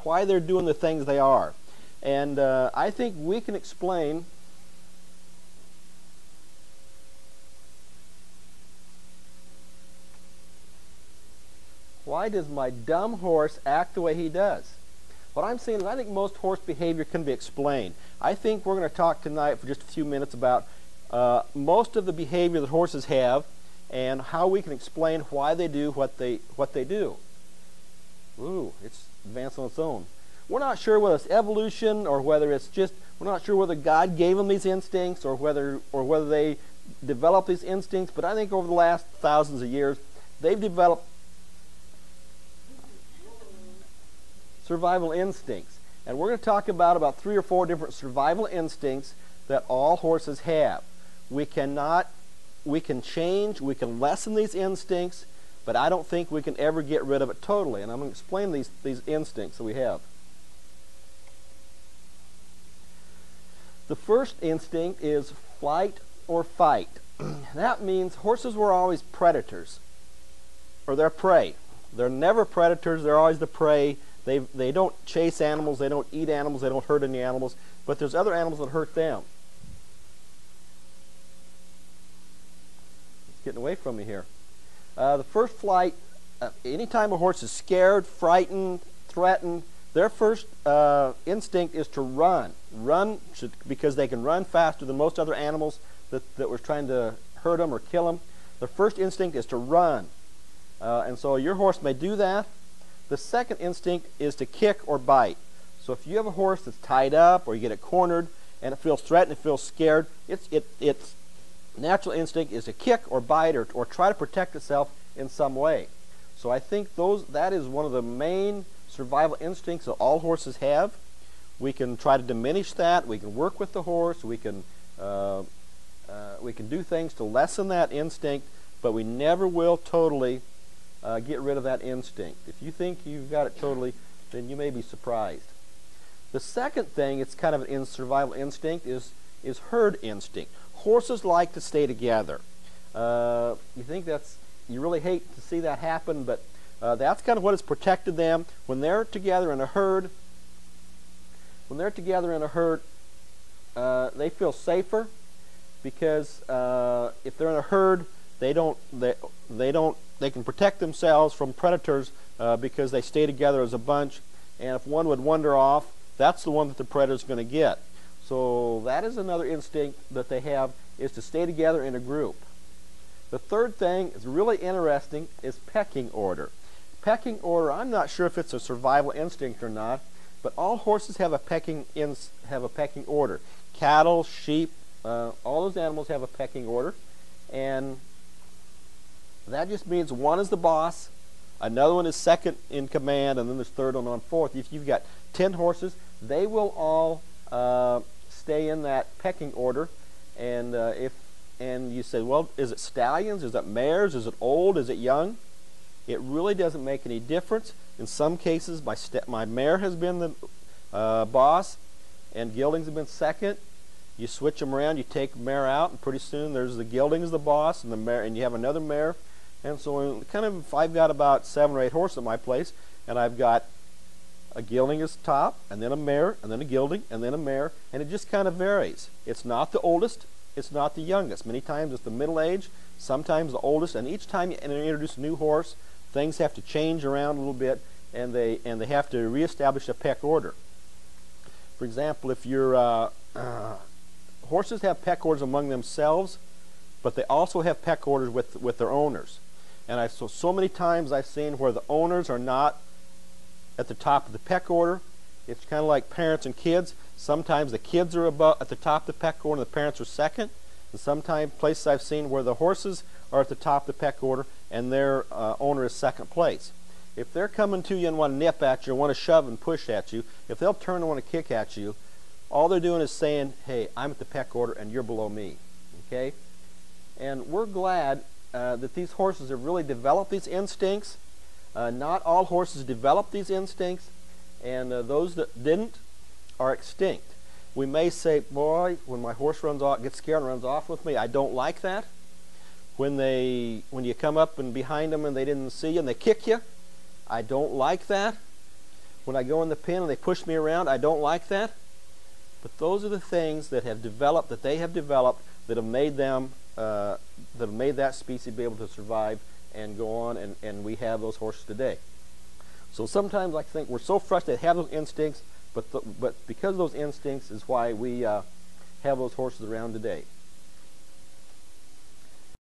why they're doing the things they are. And I think we can explain why does my dumb horse act the way he does. What I'm saying is I think most horse behavior can be explained. I think we're going to talk tonight for just a few minutes about most of the behavior that horses have and how we can explain why they do what they do. Ooh, it's advanced on its own. We're not sure whether it's evolution or whether it's just, we're not sure whether God gave them these instincts or whether they developed these instincts, but I think over the last thousands of years they've developed survival instincts. And we're going to talk about 3 or 4 different survival instincts that all horses have. We can change, we can lessen these instincts, but I don't think we can ever get rid of it totally. And I'm going to explain these instincts that we have. The first instinct is flight or fight. That means horses were always predators, or they're prey. They're never predators, they're always the prey. They don't chase animals, they don't eat animals, they don't hurt any animals, but there's other animals that hurt them. It's getting away from me here. The first flight, anytime a horse is scared, frightened, threatened, their first instinct is to run. Because they can run faster than most other animals that were trying to hurt them or kill them. Their first instinct is to run. And so your horse may do that. The second instinct is to kick or bite. So if you have a horse that's tied up or you get it cornered and it feels threatened, it feels scared, its natural instinct is to kick or bite or try to protect itself in some way. So I think that is one of the main survival instincts that all horses have. We can try to diminish that. We can work with the horse. We can do things to lessen that instinct, but we never will totally get rid of that instinct. If you think you've got it totally, then you may be surprised. The second thing, it's kind of an survival instinct, is herd instinct. Horses like to stay together. You really hate to see that happen, but that's kind of what has protected them. When they're together in a herd, they feel safer because if they're in a herd, they can protect themselves from predators because they stay together as a bunch, and if one would wander off, that's the one that the predator is going to get. So that is another instinct that they have, is to stay together in a group. The third thing is really interesting, is pecking order. Pecking order, I'm not sure if it's a survival instinct or not, but all horses have a pecking order. Cattle, sheep, all those animals have a pecking order, and that just means one is the boss, another one is second in command, and then there's third and on fourth. If you've got 10 horses, they will all stay in that pecking order. And and you say, well, is it stallions? Is it mares? Is it old? Is it young? It really doesn't make any difference. In some cases, my mare has been the boss, and geldings have been second. You switch them around, you take mare out, and pretty soon there's the gelding as the boss, and the mare, and you have another mare. And so, kind of, if I've got about 7 or 8 horses at my place, and I've got a gelding as top, and then a mare, and then a gelding, and then a mare, and it just kind of varies. It's not the oldest, it's not the youngest. Many times it's the middle age, sometimes the oldest, and each time you introduce a new horse, things have to change around a little bit, and they have to reestablish a peck order. For example, if your horses have peck orders among themselves, but they also have peck orders with their owners. And so many times I've seen where the owners are not at the top of the peck order. It's kind of like parents and kids. Sometimes the kids are at the top of the peck order and the parents are second. And sometimes places I've seen where the horses are at the top of the peck order and their owner is second place. If they're coming to you and want to nip at you or want to shove and push at you, if they'll turn and want to kick at you, all they're doing is saying, hey, I'm at the peck order and you're below me. Okay? And we're glad that these horses have really developed these instincts. Not all horses develop these instincts, and those that didn't are extinct. We may say, boy, when my horse gets scared and runs off with me, I don't like that. When you come up and behind them and they didn't see you and they kick you, I don't like that. when I go in the pen and they push me around, I don't like that. But those are the things that have developed, that they have developed, that have made them, that have made that species be able to survive and go on, and we have those horses today. So sometimes I think we're so frustrated to have those instincts, but because of those instincts is why we have those horses around today.